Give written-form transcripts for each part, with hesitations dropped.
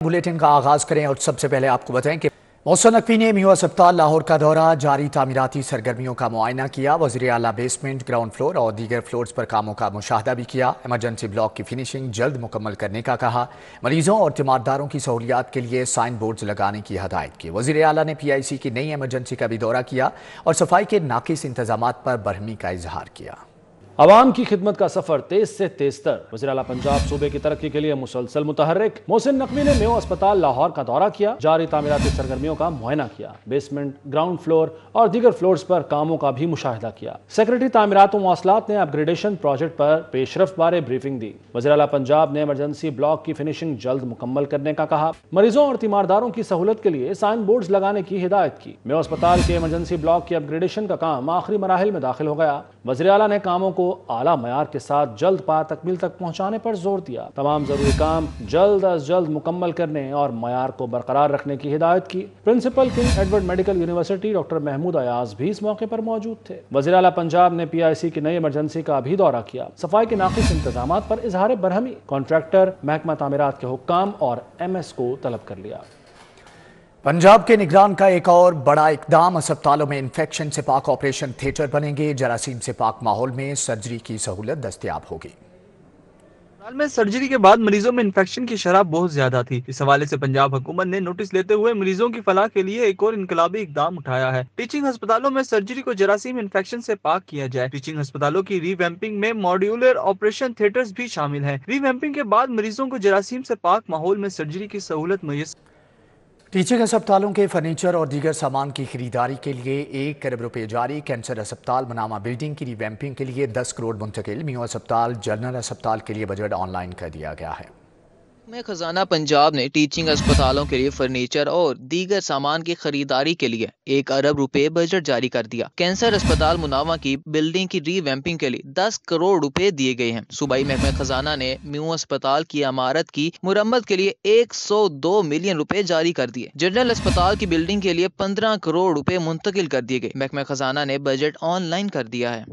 Bulletin का आगाज करें और सबसे पहले आपको बताएं कि मोहसिन नकवी ने म्यू अस्पताल लाहौर का दौरा, जारी तामीराती सरगर्मियों का मुआयना किया। वज़ीर आला बेसमेंट, ग्राउंड फ्लोर और दीगर फ्लोर्स पर कामों का मुशाहदा भी किया। इमरजेंसी ब्लॉक की फिनिशिंग जल्द मुकम्मल करने का कहा। मरीजों और तीमारदारों की सहूलियात के लिए साइन बोर्ड्स लगाने की हदायत की। वज़ीर आला ने PIC की नई इमरजेंसी का भी दौरा किया और सफाई के नाकिस इंतजामात पर बरहमी का इजहार किया। आवाम की खिदमत का सफर तेज से तेज तर। वज़ीर आला पंजाब सूबे की तरक्की के लिए मुसलसल मुतहर्रिक। मोहसिन नकवी ने म्यू अस्पताल लाहौर का दौरा किया, जारी तामीराती सरगर्मियों का मुआयना किया। बेसमेंट, ग्राउंड फ्लोर और दीगर फ्लोर्स पर कामों का भी मुशाहिदा किया। सेक्रेटरी तामीरात व मवासलात ने अपग्रेडेशन प्रोजेक्ट पर पेशरफ्त बारे ब्रीफिंग दी। वज़ीर आला पंजाब ने इमरजेंसी ब्लॉक की फिनिशिंग जल्द मुकम्मल करने का कहा। मरीजों और तीमारदारों की सहूलत के लिए साइन बोर्ड्स लगाने की हिदायत की। म्यू अस्पताल के इमरजेंसी ब्लॉक की अपग्रेडेशन का काम आखिरी मराहिल में दाखिल हो गया। वज़ीर आला ने कामों को आला मयार के साथ जल्द तकमील तक पहुंचाने पर जोर दिया। तमाम जरूरी काम जल्द अज जल्द मुकम्मल करने और मयार को बरकरार रखने की हिदायत की। Principal King Edward Medical University doctor Mahmood Ayaz भी इस मौके पर मौजूद थे। वज़ीर आला पंजाब ने PIC की नई इमरजेंसी का भी दौरा किया। सफाई के नाकिस इंतजामात पर इजहार बरहमी, कॉन्ट्रैक्टर, महकमा तामीरात के हुक्काम और MS को तलब कर लिया। पंजाब के निगरान का एक और बड़ा इकदाम, अस्पतालों में इन्फेक्शन से पाक ऑपरेशन थिएटर बनेंगे। जरासीम से पाक माहौल में सर्जरी की सहूलत दस्तयाब होगी। में सर्जरी के बाद मरीजों में इन्फेक्शन की शरह बहुत ज्यादा थी। इस हवाले से पंजाब हुकूमत ने नोटिस लेते हुए मरीजों की फलाह के लिए एक और इनकलाबी इकदाम उठाया है। टीचिंग अस्पतालों में सर्जरी को जरासीम इन्फेक्शन से पाक किया जाए। टीचिंग अस्पतालों की रीवैम्पिंग में मॉड्यूलर ऑपरेशन थिएटर्स भी शामिल है। रीवैम्पिंग के बाद मरीजों को जरासीम से पाक माहौल में सर्जरी की सहूलत मुयस्सर। टीचिंग अस्पतालों के फर्नीचर और दीगर सामान की खरीदारी के लिए 1 अरब रुपए जारी। कैंसर अस्पताल मनामा बिल्डिंग की रिवैम्पिंग के लिए 10 करोड़ मुंतकिल। म्यू अस्पताल जनरल अस्पताल के लिए बजट ऑनलाइन कर दिया गया है। में खजाना पंजाब ने टीचिंग अस्पतालों के लिए फर्नीचर और दीगर सामान की खरीदारी के लिए 1 अरब रुपए बजट जारी कर दिया। कैंसर अस्पताल मुनावा की बिल्डिंग की रीवैम्पिंग के लिए 10 करोड़ रुपए दिए गए हैं। सूबाई महकमा खजाना ने म्यू अस्पताल की इमारत की मुरम्मत के लिए 102 मिलियन रुपए जारी कर दिए। जनरल अस्पताल की बिल्डिंग के लिए 15 करोड़ रुपए मुंतकिल कर दिए गए। महकमा खजाना ने बजट ऑनलाइन कर दिया है।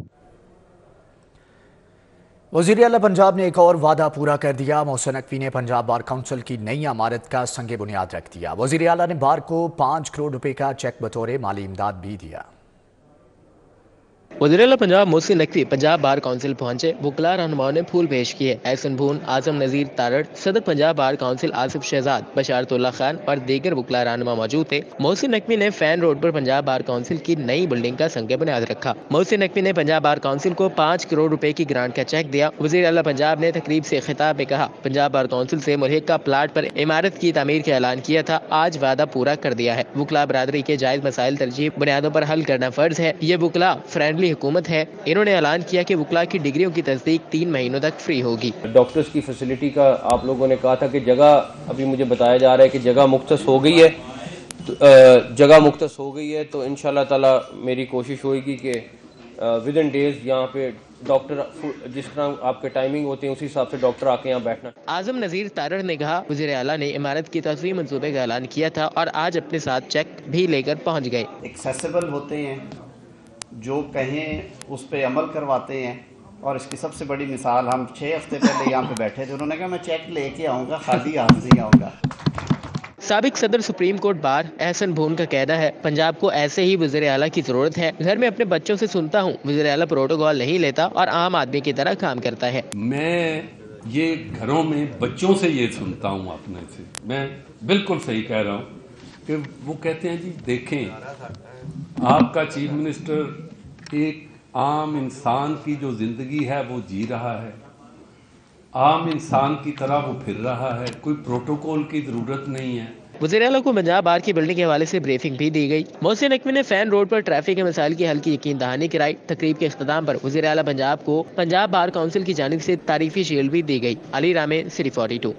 वज़ीर आला पंजाब ने एक और वादा पूरा कर दिया। मोहसिन नकवी ने पंजाब बार काउंसिल की नई इमारत का संगे बुनियाद रख दिया। वज़ीर आला ने बार को 5 करोड़ रुपए का चेक बतौर माली इमदाद भी दिया। वज़ीर आला पंजाब मोहसिन नकवी पंजाब बार काउंसिल पहुंचे। वकला रहनुमाओं ने फूल पेश किए। एहसन भून, आजम नज़ीर तारड़, सदर पंजाब बार काउंसिल आसिफ शहजाद, बशारतुल्ला खान और दीगर वकला रहनुमा मौजूद थे। मोहसिन नकवी ने फैन रोड पर पंजाब बार काउंसिल की नई बिल्डिंग का संग बुनियाद रखा। मोहसिन नकवी ने पंजाब बार काउंसिल को 5 करोड़ रुपए की ग्रांट का चेक दिया। वज़ीर आला पंजाब ने तकरीब से खिताब में कहा, पंजाब बार काउंसिल से मुल्हिका प्लाट पर इमारत की तामीर का ऐलान किया था, आज वादा पूरा कर दिया है। वकला बरादरी के जायज मसाइल तरजीह बुनियादों पर हल करना फर्ज है। ये वकला फ्रेंडली हुकूमत है। इन्होंने ऐलान किया कि वकला की डिग्रियों की तस्दीक 3 महीनों तक फ्री होगी। डॉक्टर्स की फैसिलिटी का आप लोगों ने कहा था कि जगह, अभी मुझे बताया जा रहा है कि जगह मुख्तस हो गई है। जगह मुख्तस हो गई है तो इंशाल्लाह ताला मेरी कोशिश होगी कि विद इन डेज यहाँ पे डॉक्टर, जिस तरह आपके टाइमिंग होते हैं उसी हिसाब से डॉक्टर आके यहाँ बैठना। आजम नज़ीर तारड़ ने कहा, वज़ीर आला ने इमारत की तस्वीर मंसूबे का ऐलान किया था और आज अपने साथ चेक भी लेकर पहुँच गए। एक्सेसिबल होते हैं, जो कहें उस पर अमल करवाते हैं। और इसकी सबसे बड़ी मिसाल, हम 6 हफ्ते पहले यहाँ पे बैठे थे, उन्होंने कहा मैं चेक लेके आऊँगा, खाली हाथ नहीं आऊँगा। साबिक सदर सुप्रीम कोर्ट बार एहसन भून का कहना है, पंजाब को ऐसे ही वज़ीर आला की जरूरत है। घर में अपने बच्चों से सुनता हूँ, वज़ीर आला प्रोटोकॉल नहीं लेता और आम आदमी की तरह काम करता है। मैं ये घरों में बच्चों से ये सुनता हूँ अपने से, मैं बिल्कुल सही कह रहा हूँ कि वो कहते हैं जी देखें, आपका चीफ मिनिस्टर एक आम इंसान की जो जिंदगी है वो जी रहा है, आम इंसान की तरह वो फिर रहा है, कोई प्रोटोकॉल की जरूरत नहीं है। वज़ीर आला को पंजाब बार की बिल्डिंग के हवाले से ब्रीफिंग भी दी गई। मोहसिन नकवी ने फैन रोड पर ट्रैफिक के मसाइल की हल की यकीन दहानी कराई। तकरीब के इख्तिताम पर वज़ीर आला पंजाब को पंजाब बार काउंसिल की जानिब से तारीफी शील्ड भी दी गई। अली रामे, सिटी 42।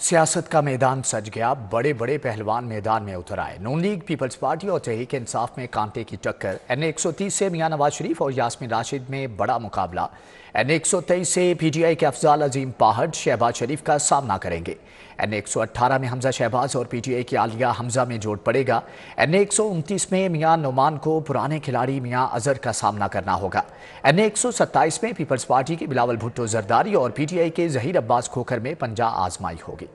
सियासत का मैदान सज गया, बड़े बड़े पहलवान मैदान में उतर आए। नून लीग, पीपल्स पार्टी और तहरीक इंसाफ में कांटे की टक्कर। NA 130 से मियां नवाज शरीफ और यास्मीन राशिद में बड़ा मुकाबला। NA 123 से PTI के अफजाल अजीम पाहड़ शहबाज शरीफ का सामना करेंगे। NA 118 में हमजा शहबाज और PTI की आलिया हमजा में जोड़ पड़ेगा। NA 129 में मियां नुमान को पुराने खिलाड़ी मियां अजहर का सामना करना होगा। NA 127 में पीपल्स पार्टी के बिलावल भुट्टो जरदारी और PTI के जहीर अब्बास खोखर में पंजा आजमाई होगी।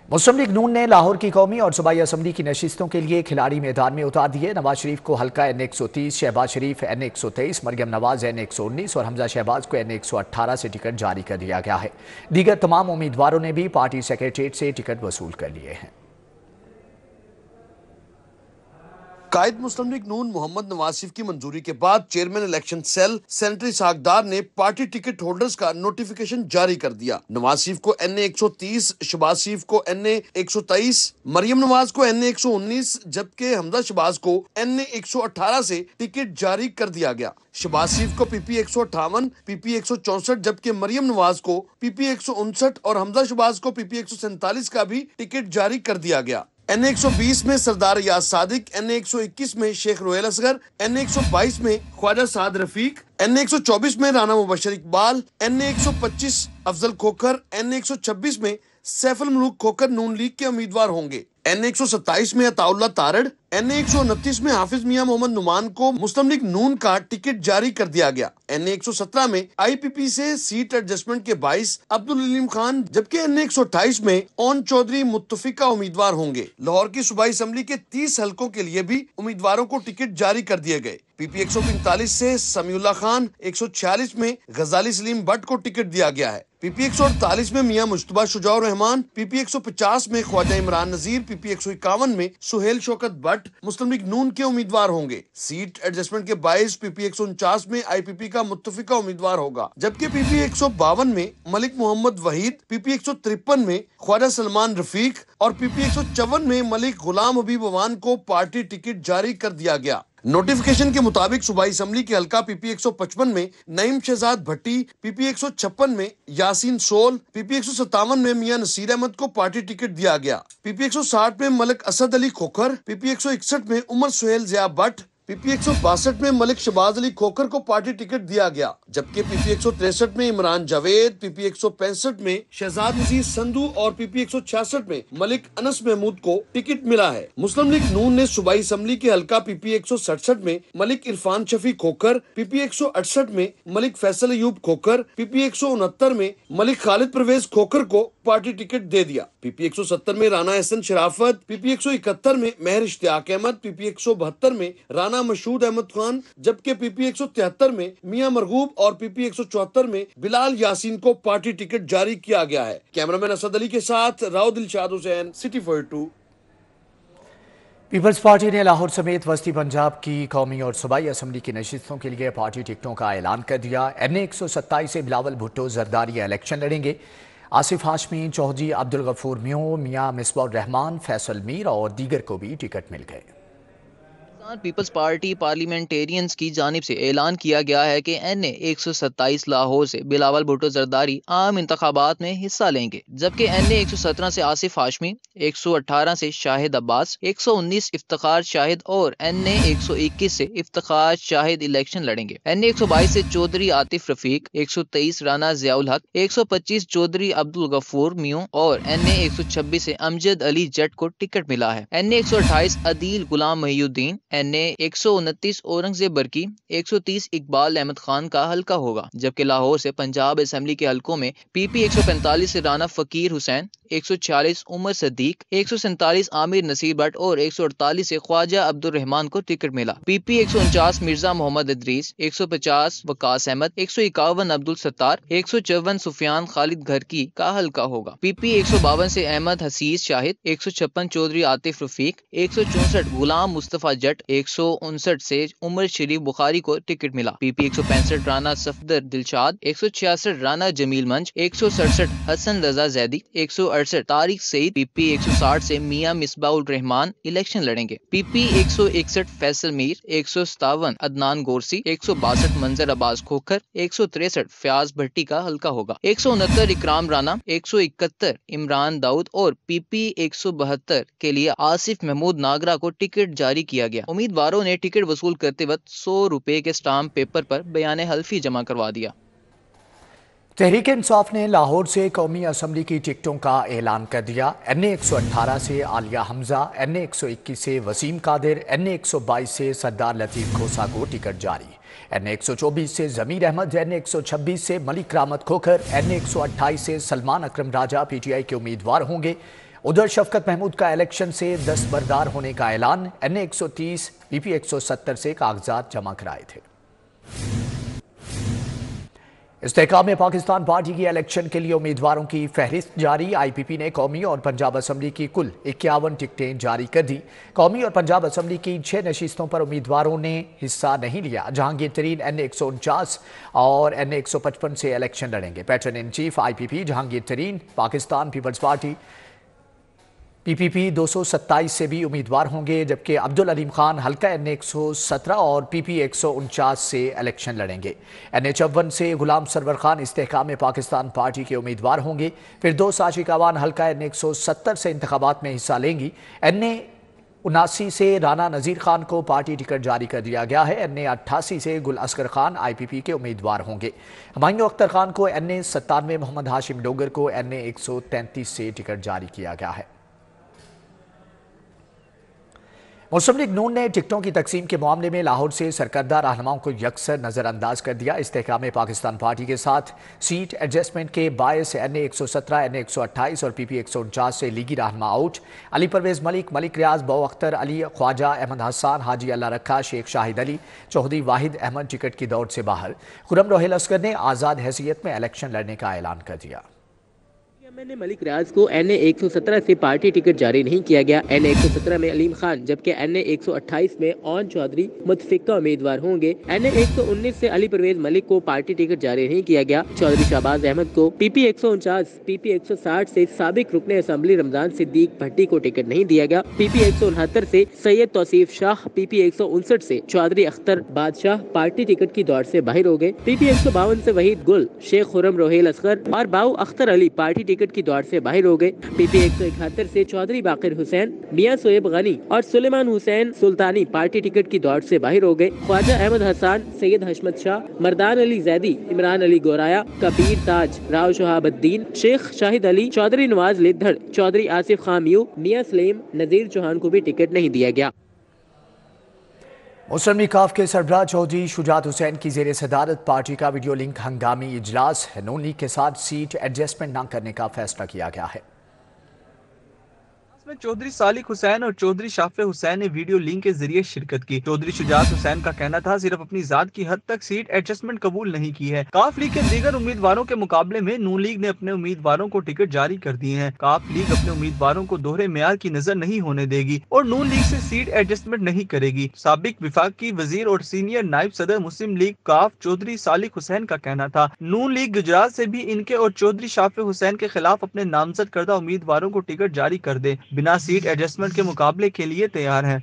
मुस्लिम लीग नून ने लाहौर की कौमी और सूबाई असम्बली की नशिस्तों के लिए खिलाड़ी मैदान में उतार दिए। नवाज शरीफ को हल्का N130, शहबाज शरीफ N123, मरियम नवाज N119 और हमजा शहबाज को N118 से टिकट जारी कर दिया गया है। दीगर तमाम उम्मीदवारों ने भी पार्टी सेक्रेटेरिएट से टिकट वसूल कर लिए हैं। कायद मुस्लिम लीग नून मोहम्मद नवाज शरीफ की मंजूरी के बाद चेयरमैन इलेक्शन सेल सेनेटरी सागदार ने पार्टी टिकट होल्डर्स का नोटिफिकेशन जारी कर दिया। नवाज शरीफ को N130, शहबाज शरीफ को N123, मरियम नवाज को N119 जबकि हमजा शहबाज को N118 से टिकट जारी कर दिया गया। शहबाज शरीफ को PP 158, PP 164 जबकि मरियम नवाज को PP 159 और हमजा शहबाज को PP 147 का भी टिकट जारी कर दिया गया। N120 में सरदार याद सादिक, N121 में शेख रोयल असगर, N122 में ख्वाजा साद रफीक, N124 में राना मुबशर इकबाल, N125 अफजल खोखर, N126 में सैफुल मुल्क खोखर नून लीग के उम्मीदवार होंगे। N127 में अताउल्ला तारड़, N129 में हाफिज मियां मोहम्मद नुमान को मुस्लिम लीग नून का टिकट जारी कर दिया गया। N117 में IPP से सीट एडजस्टमेंट के 22 अब्दुल अलीम खान जबकि N128 में ओन चौधरी मुत्तफिका उम्मीदवार होंगे। लाहौर की सूबाई असम्बली के 30 हलकों के लिए भी उम्मीदवारों को टिकट जारी कर दिए गए। PP 145 से समीउल्लाह खान, 146 में गजाली सलीम भट्ट को टिकट दिया गया है। PP 148 में मियां मुश्तबा शुजाउर रहमान, PP 150 में ख्वाजा इमरान नजीर, PP 151 में सुहेल शौकत भट्ट मुस्लिम लीग नून के उम्मीदवार होंगे। सीट एडजस्टमेंट के 22 PP 149 में IPP का मुत्तफिका उम्मीदवार होगा जबकि PP 152 में मलिक मोहम्मद वहीद, PP 153 में ख्वाजा सलमान रफीक और PP 154 में मलिक गुलाम हबीब अवान को पार्टी टिकट जारी कर दिया गया। नोटिफिकेशन के मुताबिक सूबाई असम्बली के हल्का PP 155 में नईम शहजाद भट्टी, PP 156 में यासीन सोल, PP 157 में मियां नसीर अहमद को पार्टी टिकट दिया गया। PP 160 में मलिक असद अली खोखर, PP 161 में उमर सुहेल ज़िया भट्ट, PP 162 में मलिक शहबाज अली खोखर को पार्टी टिकट दिया गया जबकि PP 163 में इमरान जावेद, PP 165 में शहजाद नजीर संधू और PP 166 में मलिक अनस महमूद को टिकट मिला है। मुस्लिम लीग नून ने सूबाई असम्बली के हल्का PP 167 में मलिक इरफान शफी खोखर, PP 168 में मलिक फैसल अयूब खोखर, PP 169 में मलिक खालिद परवेज खोखर को पार्टी टिकट दे दिया। PP 170 में राना हसन शराफत, PP 171 में महर इश्तियाक अहमद, PP 172 में राना मशहूद अहमद खान जबकि PP 173 में मियां मरगूब और PP 174 में बिलाल यासीन को पार्टी टिकट जारी किया गया है। कैमरामैन असद अली के साथ राव दिलशाद हुसैन, City 42। पीपल्स पार्टी ने लाहौर समेत वस्ती पंजाब की कौमी और सूबाई असम्बली की नशिस्तों के लिए पार्टी टिकटों का ऐलान कर दिया। N127 से बिलावल भुट्टो जरदारी इलेक्शन लड़ेंगे। आसिफ हाशमी, चौधरी अब्दुल गफूर म्यों, मियां मिसबाउर रहमान, फैसल मीर और दीगर को भी टिकट मिल गए। पीपल्स पार्टी पार्लियामेंटेरियंस की जानिब से ऐलान किया गया है कि N127 लाहौर से बिलावल भुट्टो जरदारी आम इंतखाबात में हिस्सा लेंगे जबकि N117 से आसिफ हाशमी, 118 से शाहिद अब्बास, 119 इफ्तिखार शाहिद और N121 से इफ्तिखार शाहिद इलेक्शन लड़ेंगे। N122 से चौधरी आतिफ रफीक, 123 राना ज़ियाउल हक, 125 चौधरी अब्दुल गफूर म्यों और N126 से अमजद अली जट को टिकट मिला है। N128 अदील गुलाम महिउद्दीन, N129 औरंगजेब बरकी, 130 इकबाल अहमद खान का हल्का होगा जबकि लाहौर से पंजाब असम्बली के हलकों में PP 145 से राना फकीर हुसैन, 146 उमर सदीक, 147 आमिर नसीर भट्ट और 148 से ख्वाजा अब्दुल रहमान को टिकट मिला। PP 149 मिर्जा मोहम्मद इदरीस, 150 वकास अहमद, 151 अब्दुल सत्तार, 154 सुफियान खालिद घरकी का हल्का होगा। PP 152 से अहमद हसीस शाहिद, 156 चौधरी आतिफ रफीक, 164 गुलाम मुस्तफा जट, 159 से उमर शरीफ बुखारी को टिकट मिला। PP 165 राना सफदर दिलशाद, 166 राना जमील मंच, 167 हसन रजा जैदी, 168 तारिक सईद, PP 160 से मियां मिसबाउल रहमान इलेक्शन लड़ेंगे। PP 161 फैसल मीर, 157 अदनान गोरसी, 162 मंजर अब्बास खोखर, 163 फयाज भट्टी का हल्का होगा। 169 इकराम राना, 171 इमरान दाऊद और PP 172 के लिए आसिफ महमूद नागरा को टिकट जारी किया गया। उम्मीदवारों ने टिकट वसूल करते वक्त 100 रुपए के स्टाम्प पेपर पर बयान हल्फी जमा करवा दिया। तहरीक इंसाफ ने लाहौर से कौमी असम्बली की टिकटों का ऐलान कर दिया। N118 से आलिया हमजा, N121 से वसीम कादिर, N122 से सरदार लतीफ खोसा को टिकट जारी, N124 से जमीर अहमद, N126 से मलिक रामत खोखर, N128 से सलमान अकरम राजा PTI के उम्मीदवार होंगे। उधर शफकत महमूद का इलेक्शन से दस्तबरदार होने का ऐलान। NA 130 PP 170 से कागजात जमा कराए थे। इस्तेहकाम पाकिस्तान पार्टी की इलेक्शन के लिए उम्मीदवारों की फहरिस्त जारी। IPP ने कौमी और पंजाब असम्बली की कुल 51 टिकटें जारी कर दी। कौमी और पंजाब असम्बली की 6 नशिस्तों पर उम्मीदवारों ने हिस्सा नहीं लिया। जहांगीर तरीन NA 149 और NA 155 से इलेक्शन लड़ेंगे। Pattern in chief IPP Jahangir तरीन पाकिस्तान पीपल्स पार्टी PPP 227 से भी उम्मीदवार होंगे, जबकि अब्दुल अलीम खान हल्का NA 117 और PP 149 से इलेक्शन लड़ेंगे। NA 54 से गुलाम सरवर खान इस्तेहकाम पाकिस्तान पार्टी के उम्मीदवार होंगे। फिर 2 साशिक अवान हल्का NA 170 से इंतखाबात में हिस्सा लेंगी। NA 79 से राना नज़ीर खान को पार्टी टिकट जारी कर दिया गया है। NA 88 से गुल असगर खान IPP के उम्मीदवार होंगे। हुमायूं अख्तर खान को NA 97, मोहम्मद हाशिम डोगर को NA 133 से टिकट जारी किया गया है। मुस्लिम लीग नून ने टिकटों की तकसीम के मामले में लाहौर से सरकर्दा रहनुमाओं को यकसर नज़रअंदाज कर दिया। इस्तेहकाम पाकिस्तान पार्टी के साथ सीट एडजस्टमेंट के बायस NA 117, NA 128 और PP 149 से लीगी रहनुमा आउट। अली परवेज मलिक, मलिक रियाज, बो अख्तर अली, ख्वाजा अहमद हसन, हाजी अल्लाह रखा, शेख शाहिद अली, चौधरी वाहिद अहमद टिकट की दौड़ से बाहर। खुरम रोहेल असगर ने आज़ाद हैसियत में इलेक्शन लड़ने का ऐलान कर दिया। ने मलिक रियाज को NA 117 से पार्टी टिकट जारी नहीं किया गया। NA 117 में अलीम खान जबकि NA 128 में ओन चौधरी मुतफिका उम्मीदवार होंगे। NA 119 से अली परवेज मलिक को पार्टी टिकट जारी नहीं किया गया। चौधरी शहबाज अहमद को PP 149, PP 160 से साबिक रुकने असम्बली रमजान सिद्दीक भट्टी को टिकट नहीं दिया गया। PP 169 से सैयद तौसीफ शाह, PP 159 से चौधरी अख्तर बादशाह पार्टी टिकट की दौड़ से बाहर हो गए। PP 152 से वहीद गुल, शेख खुरम रोहेल असगर और बाऊ अख्तर अली पार्टी टिकट की दौड़ से बाहर हो गए। PP 171 से चौधरी बाकिर हुसैन, मियां सोएब गनी और सुलेमान हुसैन सुल्तानी पार्टी टिकट की दौड़ से बाहर हो गए। ख्वाजा अहमद हसन, सैयद हशमत शाह, मरदान अली जैदी, इमरान अली गोराया, कबीर ताज, राव शहाबुद्दीन, शेख शाहिद अली, चौधरी नवाज लिद्धड़, चौधरी आसिफ खान म्यू, मियां सलीम, नजीर चौहान को भी टिकट नहीं दिया गया। मुस्लिम लीग काफ के सरबराह चौधरी शुजात हुसैन की जेर सदारत पार्टी का वीडियो लिंक हंगामी इजलास। नून लीग के साथ सीट एडजस्टमेंट न करने का फैसला किया गया है। में चौधरी सालिक हुसैन और चौधरी शाफे हुसैन ने वीडियो लिंक के जरिए शिरकत की। चौधरी शुजात हुसैन का कहना था सिर्फ अपनी जात की हद तक सीट एडजस्टमेंट कबूल नहीं की है। काफ लीग के दीगर उम्मीदवारों के मुकाबले में नून लीग ने अपने उम्मीदवारों को टिकट जारी कर दिए हैं। काफ लीग अपने उम्मीदवारों को दोहरे मेयार की नजर नहीं होने देगी और नून लीग से सीट एडजस्टमेंट नहीं करेगी। साबिक विफाकी वजीर और सीनियर नायब सदर मुस्लिम लीग काफ चौधरी सालिक हुसैन का कहना था नून लीग गुजरात से भी इनके और चौधरी शाफे हुसैन के खिलाफ अपने नामजद करदा उम्मीदवारों को टिकट जारी कर दे, बिना सीट एडजस्टमेंट के मुकाबले के लिए तैयार है।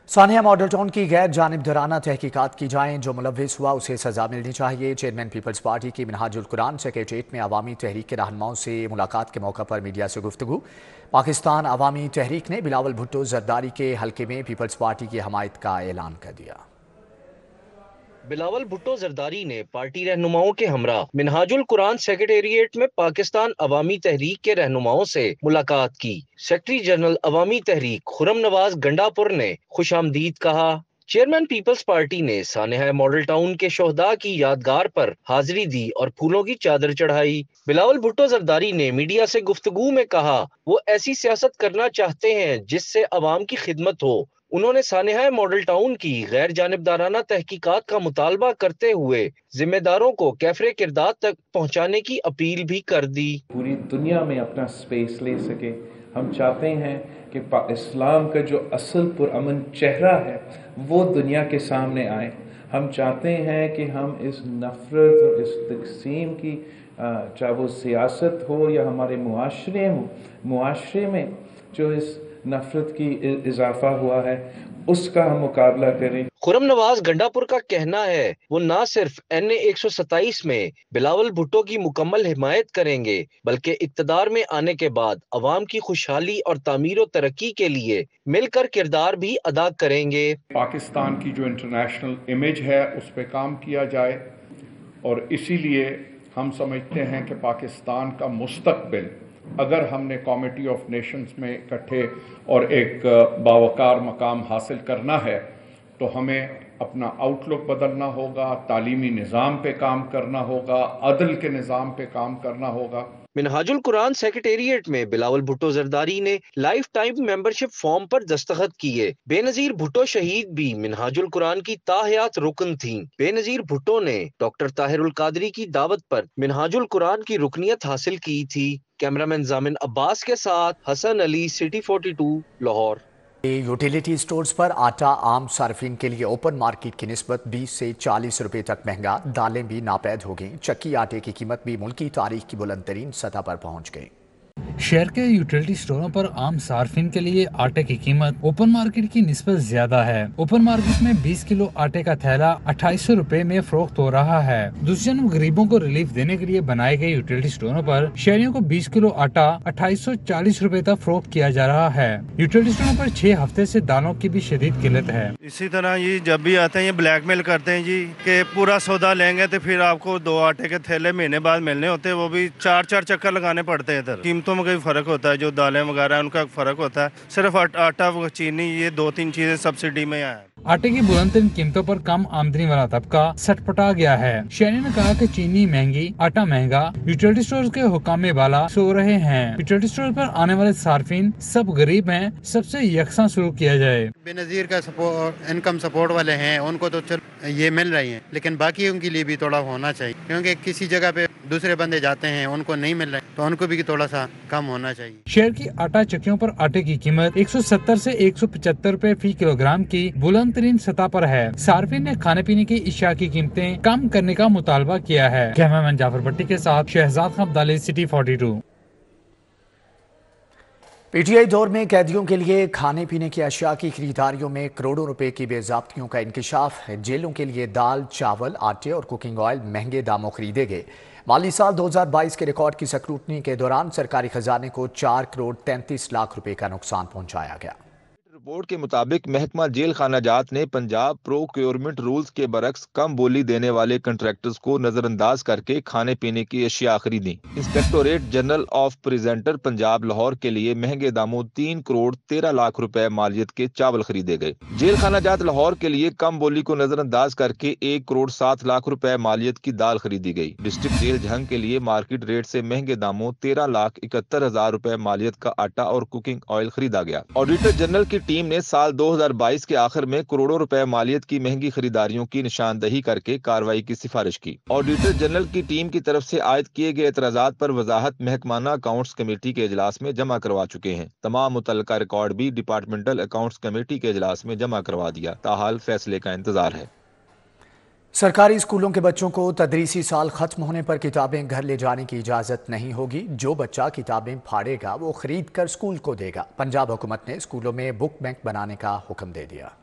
सानिया मॉडल टाउन की गैर जानिबदाराना तहकीकात की जाएं, जो मुलव्विस हुआ उसे सजा मिलनी चाहिए। चेयरमैन पीपल्स पार्टी की मिनहाजुल कुरान सेक्रेटेरिएट में अवामी तहरीक के रहनुमाओं से मुलाकात के मौका पर मीडिया से गुफ्तगू। पाकिस्तान अवामी तहरीक ने बिलावल भुट्टो जरदारी के हल्के में पीपल्स पार्टी की हमायत का ऐलान कर दिया। बिलावल भुट्टो जरदारी ने पार्टी रहनुमाओं के हमरा मिनहाजुल कुरान सेक्रेटेरिएट में पाकिस्तान अवामी तहरीक के रहनुमाओं से मुलाकात की। सेक्रेटरी जनरल अवामी तहरीक खुरम नवाज गंडापुर ने खुशामदीद कहा। चेयरमैन पीपल्स पार्टी ने सानिया मॉडल टाउन के शोहदा की यादगार पर हाजिरी दी और फूलों की चादर चढ़ाई। बिलावल भुट्टो जरदारी ने मीडिया से गुफ्तगू में कहा वो ऐसी सियासत करना चाहते हैं जिससे अवाम की खिदमत हो। उन्होंने सानिया मॉडल टाउन की गैर जानिबदाराना तहकीकात का मुतालबा करते हुए जिम्मेदारों को कैफरे किरदार तक पहुंचाने की अपील भी कर दी। पूरी दुनिया में अपना स्पेस ले सके। हम चाहते हैं कि इस्लाम का जो असल पुरअमन चेहरा है वो दुनिया के सामने आए। हम चाहते हैं कि हम इस नफरत और इस तकसीम की चाहे वो सियासत हो या हमारे मुआशरे में जो इस नफरत की इजाफा हुआ है उसका हम मुकाबला करें। खुरम नवाज गंडापुर का कहना है वो न सिर्फ NA 127 में बिलावल भुट्टो की मुकम्मल हिमायत करेंगे बल्कि इक्तदार में आने के बाद अवाम की खुशहाली और तामीर और तरक्की के लिए मिलकर किरदार भी अदा करेंगे। पाकिस्तान की जो इंटरनेशनल इमेज है उस पर काम किया जाए और इसीलिए हम समझते हैं कि पाकिस्तान का मुस्तकबिल अगर हमने कमेटी ऑफ नेशंस में इकट्ठे और एक बावकार मकाम हासिल करना है तो हमें अपना आउटलुक बदलना होगा, तालीमी निज़ाम पे काम करना होगा, अदल के निज़ाम पे काम करना होगा। मिनहाजुल कुरान सेक्रेटेरिएट में बिलावल भुट्टो जरदारी ने लाइफ टाइम मेंबरशिप फॉर्म पर दस्तखत किए। बेनजीर भुट्टो शहीद भी मिनहाजुल कुरान की ताहयात रुकन थीं। बेनजीर भुट्टो ने डॉक्टर ताहिरुल कादरी की दावत पर मिनहाजुल कुरान की रुकनियत हासिल की थी। कैमरामैन जामिन अब्बास के साथ Hassan Ali, City 42, Lahore. Utility stores पर आटा आम सार्फिन के लिए ओपन मार्केट की निस्बत 20 से 40 रुपए तक महंगा। दालें भी नापैद हो गईं। चक्की आटे की कीमत भी मुल्की तारीख की बुलंद तरीन सतह पर पहुंच गई। शहर के यूटिलिटी स्टोरों पर आम सार्फिन के लिए आटे की कीमत ओपन मार्केट की निस्बत ज्यादा है। ओपन मार्केट में 20 किलो आटे का थैला 2800 रुपए में फरोख्त हो रहा है। दूसरी जानब गरीबों को रिलीफ देने के लिए बनाए गए यूटिलिटी स्टोरों पर शहरियों को 20 किलो आटा 2840 रुपए तक फरोख्त किया जा रहा है। यूटिलिटी स्टोरों पर 6 हफ्ते से दालों की भी शदीद किल्लत है। इसी तरह ये जब भी आते हैं ये ब्लैकमेल करते हैं जी कि पूरा सौदा लेंगे तो फिर आपको 2 आटे के थैले महीने बाद मिलने होते हैं, वो भी 4-4 चक्कर लगाने पड़ते हैं। इधर कीमतों में कोई फर्क होता है, जो दालें वगैरह उनका फर्क होता है। सिर्फ आटा व चीनी, ये 2-3 चीजें सब्सिडी में आया है। आटे की बुलंद कीमतों पर कम आमदनी वाला तबका सटपटा गया है। शहरी ने कहा कि चीनी महंगी, आटा महंगा, यूटिलिटी स्टोर के हुकामे वाला सो रहे हैं। यूटिलिटी स्टोर पर आने वाले सार्फिन सब गरीब हैं, सबसे यकसा सलूक किया जाए। बेनजीर का सपोर्ट, इनकम सपोर्ट वाले हैं, उनको तो चल ये मिल रही है, लेकिन बाकी उनके लिए भी थोड़ा होना चाहिए, क्योंकि किसी जगह पे दूसरे बंदे जाते हैं उनको नहीं मिल रहा है, तो उनको भी थोड़ा सा कम होना चाहिए। शहर की आटा चक्कियों पर आटे की कीमत 170 से 175 रुपए फी किलोग्राम की बुलंद तरीन सतह पर है। सार्फिन ने खाने पीने की इशिया की कीमतें कम करने का मुतालबा किया है। कैमरामैन जाफर भट्टी के साथ शहजाद खान अब्दाली, सिटी 42। पीटीआई दौर में कैदियों के लिए खाने पीने की अशिया की खरीदारियों में करोड़ों रुपए की बेज़ाब्तियों का इंकशाफ है। जेलों के लिए दाल, चावल, आटे और कुकिंग ऑयल महंगे दामों खरीदे गए। माली साल 2022 के रिकॉर्ड की स्क्रूटनी के दौरान सरकारी खजाने को 4 करोड़ 33 लाख रुपए का नुकसान पहुंचाया गया। रिपोर्ट के मुताबिक महकमा जेल खाना जात ने पंजाब प्रोक्योरमेंट रूल्स के बरक्स कम बोली देने वाले कंट्रैक्टर्स को नजरअंदाज करके खाने पीने की अशिया खरीदी। Inspectorate general of presenter Punjab Lahore के लिए महंगे दामों 3 करोड़ 13 लाख रुपए मालियत के चावल खरीदे गए। जेल खाना जात लाहौर के लिए कम बोली को नजरअंदाज करके 1 करोड़ 7 लाख रुपए मालियत की दाल खरीदी गई। डिस्ट्रिक्ट जेल झंग के लिए मार्केट रेट से महंगे दामों 13 लाख 71 हजार रुपए मालियत का आटा और कुकिंग ऑयल खरीदा गया। ऑडिटर जनरल की टीम ने साल 2022 के आखिर में करोड़ों रुपए मालियत की महंगी खरीदारियों की निशानदही करके कार्रवाई की सिफारिश की। ऑडिटर जनरल की टीम की तरफ से आयद किए गए एतराजात पर वजाहत महकमाना अकाउंट्स कमेटी के इजलास में जमा करवा चुके हैं। तमाम मुतल्लिका रिकॉर्ड भी डिपार्टमेंटल अकाउंट्स कमेटी के इजलास में जमा करवा दिया। ताहाल फैसले का इंतजार है। सरकारी स्कूलों के बच्चों को तदरीसी साल खत्म होने पर किताबें घर ले जाने की इजाज़त नहीं होगी। जो बच्चा किताबें फाड़ेगा वो खरीद कर स्कूल को देगा। पंजाब हुकूमत ने स्कूलों में बुक बैंक बनाने का हुक्म दे दिया।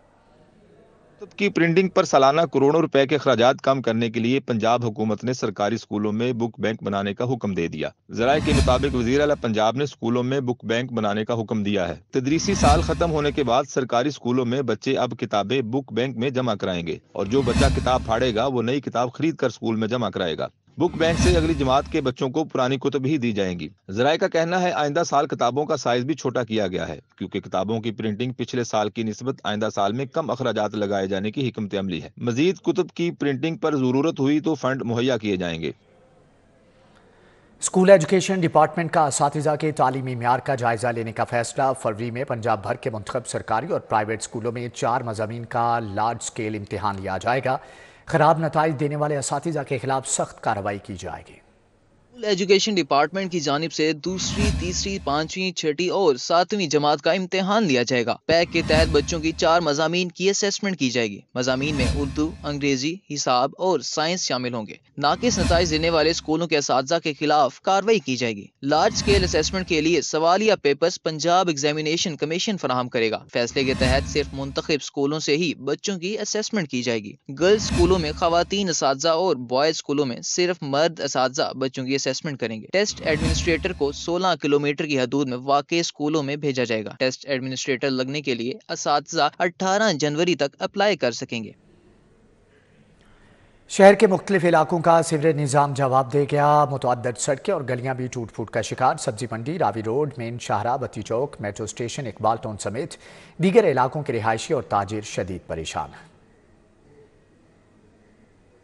की प्रिंटिंग पर सालाना करोड़ों रुपए के खर्चात कम करने के लिए पंजाब हुकूमत ने सरकारी स्कूलों में बुक बैंक बनाने का हुक्म दे दिया। ज़राए के मुताबिक वज़ीर आला पंजाब ने स्कूलों में बुक बैंक बनाने का हुक्म दिया है। तदरीसी साल खत्म होने के बाद सरकारी स्कूलों में बच्चे अब किताबें बुक बैंक में जमा कराएंगे और जो बच्चा किताब फाड़ेगा वो नई किताब खरीद कर स्कूल में जमा कराएगा। बुक बैंक से अगली जमात के बच्चों को पुरानी कुतुब ही दी जाएंगी। ज़राए का कहना है आइंदा साल किताबों का साइज भी छोटा किया गया है, क्योंकि किताबों की प्रिंटिंग पिछले साल की निस्बत आइंदा साल में कम अखराजात लगाए जाने की हिकमत अमली है। मजीद कुतुब की प्रिंटिंग पर जरूरत हुई तो फंड मुहैया किए जाएंगे। स्कूल एजुकेशन डिपार्टमेंट का असातिज़ा के तालीमी म्यार का जायजा लेने का फैसला। फरवरी में पंजाब भर के मुंतखब सरकारी और प्राइवेट स्कूलों में 4 मज़ामीन का लार्ज स्केल इम्तिहान लिया जाएगा। खराब नताइज देने वाले असातिज़ा के खिलाफ सख्त कार्रवाई की जाएगी। एजुकेशन डिपार्टमेंट की जानिब से दूसरी, तीसरी, 5वीं, 6ठी और 7वीं जमात का इम्तिहान लिया जाएगा। पैक के तहत बच्चों की 4 मज़ामीन की असेसमेंट की जाएगी। मज़ामीन में उर्दू, अंग्रेजी, हिसाब और साइंस शामिल होंगे। नाकिस नताइज देने वाले स्कूलों के असातिज़ा के खिलाफ कार्रवाई की जाएगी। लार्ज स्केल असेसमेंट के लिए सवालिया पेपर्स पंजाब एग्जामिनेशन कमीशन फराहम करेगा। फैसले के तहत सिर्फ मुंतखब स्कूलों से ही बच्चों की असेसमेंट की जाएगी। गर्ल्स स्कूलों में खवातीन असातिज़ा और बॉयज स्कूलों में सिर्फ मर्द असातिज़ा बच्चों की असेसमेंट करेंगे। टेस्ट एडमिनिस्ट्रेटर को 16 किलोमीटर की हदूद में वाक़ई स्कूलों में भेजा जाएगा। टेस्ट एडमिनिस्ट्रेटर लगने के लिए असातिज़ा 18 जनवरी तक अप्लाई कर सकेंगे। शहर के मुख्तलिफ इलाकों का सीवरेज निज़ाम जवाब दे गया। मुतअद्दिद सड़कें और गलियां भी टूट फूट का शिकार। सब्जी मंडी, रावी रोड, मेन शाहरा, बत्ती चौक, मेट्रो स्टेशन, इकबाल टाउन समेत दीगर इलाकों के रिहायशी और ताजिर शदीद परेशान हैं।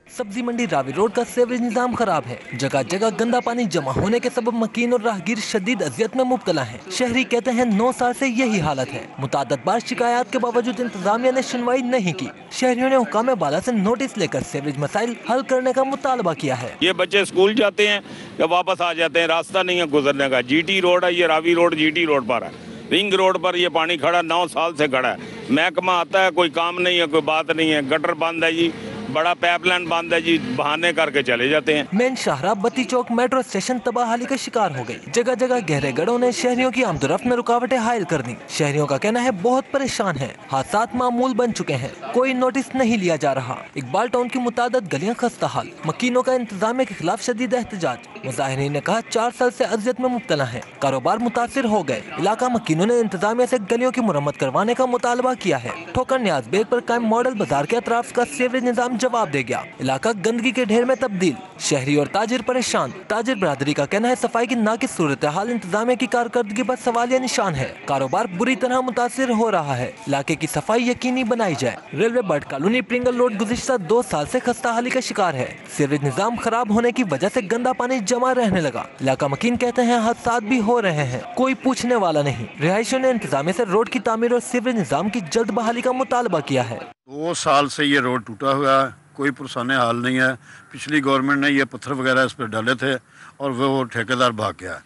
सब्जी मंडी रावी रोड का सीवरेज निजाम खराब है। जगह जगह गंदा पानी जमा होने के सबब मकीन और राहगीर शदीद अजियत में मुब्तला हैं। शहरी कहते हैं 9 साल से यही हालत है। मुताद्दद बार शिकायत के बावजूद इंतजामिया ने सुनवाई नहीं की। शहरियों ने हुकाम बाला से नोटिस लेकर सीवरेज मसाइल हल करने का मुतालबा किया है। ये बच्चे स्कूल जाते हैं या वापस आ जाते हैं, रास्ता नहीं है गुजरने का। GT रोड है, ये रावी रोड GT रोड पर है। रिंग रोड पर ये पानी खड़ा 9 साल से खड़ा है। महकमा आता है, कोई काम नहीं है, कोई बात नहीं है। गटर बंद है जी, बड़ा पाइपलाइन बंद है जी, बहाने करके चले जाते हैं। मेन शाहरा बत्ती चौक मेट्रो स्टेशन तबाहाली का शिकार हो गई। जगह जगह गहरे गड्ढों ने शहरियों की आमदोरफ्त में रुकावटें हायल कर दी। शहरियों का कहना है बहुत परेशान है, हादसात मामूल बन चुके हैं, कोई नोटिस नहीं लिया जा रहा। इकबाल टाउन की मुतादद गलियां खस्ता हाल, मकीनों का इंतजामिया के खिलाफ शदीद एहतजाज। मुजाहिरीन ने कहा 4 साल से अजियत में मुब्तला है, कारोबार मुतासिर हो गए। इलाका मकीनों ने इंतजामिया से गलियों की मुरम्मत करवाने का मुतालबा किया है। ठोकर न्याज बेग पर कायम मॉडल बाजार के अतराफ का सीवरेज निजाम जवाब दे गया। इलाका गंदगी के ढेर में तब्दील, शहरी और ताजिर परेशान। ताजिर बरादरी का कहना है सफाई की नाकिस सूरत हाल इंतजामिया की कारकर्दगी पर सवालिया निशान है। कारोबार बुरी तरह मुतासिर हो रहा है। इलाके की सफाई यकीनी बनाई जाए। Railway bird colony Pringle road गुज़िश्ता 2 साल से खस्ता हाली का शिकार है। सीवरेज निजाम खराब होने की वजह से गंदा पानी जमा रहने लगा। इलाका मकीन कहते हैं हादसात भी हो रहे हैं, कोई पूछने वाला नहीं। रिहायशियों ने इंतजामिया से रोड की तामीर और सीवरेज निजाम की जल्द बहाली का मुतालबा किया है। 2 साल से ये रोड टूटा हुआ है, कोई पुरसाने हाल नहीं है। पिछली गवर्नमेंट ने ये पत्थर वगैरह इस पर डाले थे और वो ठेकेदार भाग गया है।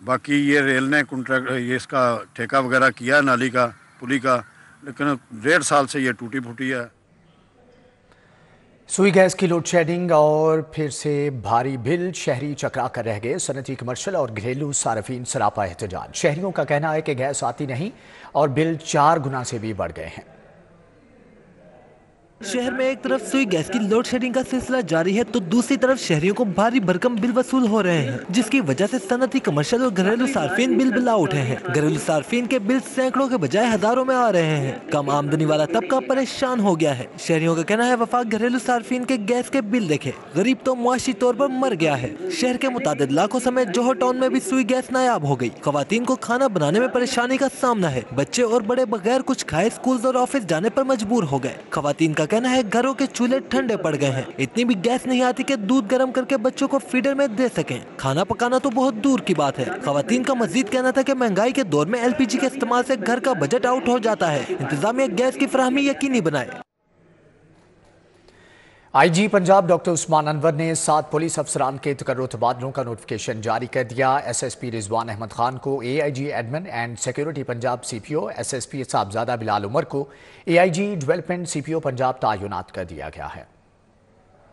बाकी ये रेल ने कॉन्ट्रैक्ट ये इसका ठेका वगैरह किया है नाली का, पुली का, लेकिन 1.5 साल से ये टूटी फूटी है। सुई गैस की लोड शेडिंग और फिर से भारी बिल, शहरी चकरा कर रह गए। सनती, कमर्शियल और घरेलू सार्फिन सरापा एहतजाज। शहरियों का कहना है कि गैस आती नहीं और बिल 4 गुना से भी बढ़ गए हैं। शहर में एक तरफ सुई गैस की लोड शेडिंग का सिलसिला जारी है तो दूसरी तरफ शहरियों को भारी भरकम बिल वसूल हो रहे हैं, जिसकी वजह से सनती, कमर्शियल और घरेलू सार्फिन बिल बिला उठे हैं। घरेलू सार्फिन के बिल सैकड़ों के बजाय हजारों में आ रहे हैं। कम आमदनी वाला तबका परेशान हो गया है। शहरियों का कहना है वफाक घरेलू सार्फिन के गैस के बिल देखे, गरीब तो मुआशी तौर पर मर गया है। शहर के मुतादिद इलाकों समेत जोहर टाउन में भी सुई गैस नायाब हो गई। खवातीन को खाना बनाने में परेशानी का सामना है। बच्चे और बड़े बगैर कुछ खाए स्कूल और ऑफिस जाने पर मजबूर हो गए। खवातीन का कहना है घरों के चूल्हे ठंडे पड़ गए हैं। इतनी भी गैस नहीं आती कि दूध गर्म करके बच्चों को फीडर में दे सकें। खाना पकाना तो बहुत दूर की बात है। खवातीन का मजीद कहना था कि महंगाई के दौर में LPG के इस्तेमाल से घर का बजट आउट हो जाता है। इंतजामिया गैस की फराहमी यकीनी बनाए। IG पंजाब डॉक्टर उस्मान अनवर ने 7 पुलिस अफसरान के तकर्रुर तबादलों का नोटिफिकेशन जारी कर दिया। SSP रिजवान अहमद खान को AIG admin and security Punjab CPO, SSP Sahibzada Bilal Umar को AIG डेवलपमेंट CPO पंजाब तैनात कर दिया गया है।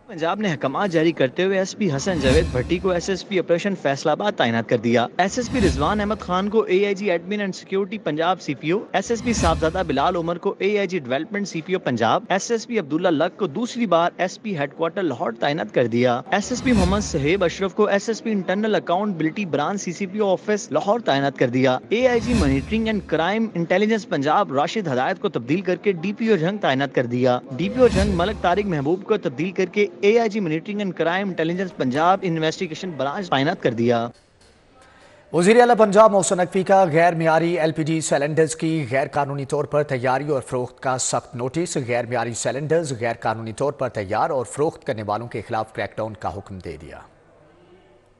पंजाब ने हकमात जारी करते हुए SP हसन जावेद भट्टी को SSP ऑपरेशन फैसलाबाद तैनात कर दिया। SSP रिजवान अहमद खान को AIG admin and security Punjab CPO, SSP Sahibzada Bilal Umar को AIG development CPO Punjab, SSP Abdullah Lak को दूसरी बार SP हेडक्वार्टर लाहौर तैनात कर दिया। SSP मोहम्मद सहेब अशरफ को SSP internal accountability branch CCPO office Lahore तैनात कर दिया। AIG monitoring and crime intelligence Punjab Rashid हदायत को तब्दील करके DPO जंग तैनात कर दिया। DPO जंग मलक तारिक महबूब को तब्दील करके AIG monitoring and crime intelligence Punjab investigation branch तैनात कर दिया। वज़ीर आला पंजाब मोहसिन नकवी का गैर मियारी LPG सिलेंडर्स की गैर कानूनी तौर पर तैयारी और फरोख्त का सख्त नोटिस। गैर मियारी सिलेंडर्स गैर कानूनी तौर पर तैयार और फरोख्त करने वालों के खिलाफ क्रैकडाउन का हुक्म दे दिया।